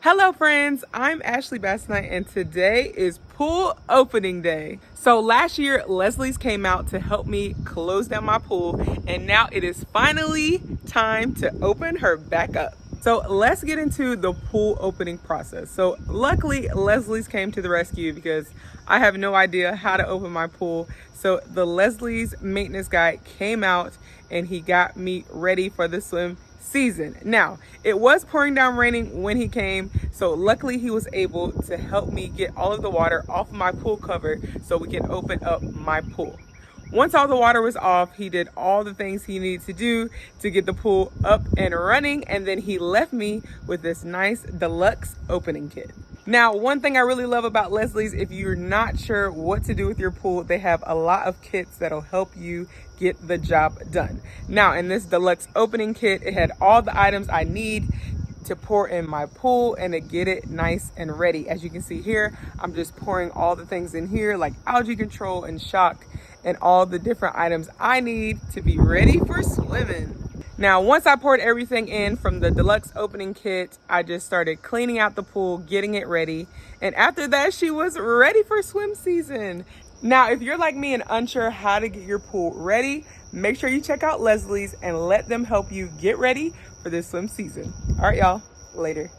Hello friends, I'm Ashley Bassnight and today is pool opening day. So last year, Leslie's came out to help me close down my pool and now it is finally time to open her back up. So let's get into the pool opening process. So luckily, Leslie's came to the rescue because I have no idea how to open my pool. So the Leslie's maintenance guy came out and he got me ready for the swim season. Now, it was pouring down raining when he came, so luckily he was able to help me get all of the water off of my pool cover so we can open up my pool. Once all the water was off, he did all the things he needed to do to get the pool up and running, and then he left me with this nice deluxe opening kit. Now, one thing I really love about Leslie's, if you're not sure what to do with your pool, they have a lot of kits that'll help you get the job done. Now, in this deluxe opening kit, it had all the items I need to pour in my pool and to get it nice and ready. As you can see here, I'm just pouring all the things in here like algae control and shock and all the different items I need to be ready for swimming. Now, once I poured everything in from the deluxe opening kit, I just started cleaning out the pool, getting it ready. And after that, she was ready for swim season. Now, if you're like me and unsure how to get your pool ready, make sure you check out Leslie's and let them help you get ready for this swim season. All right, y'all, later.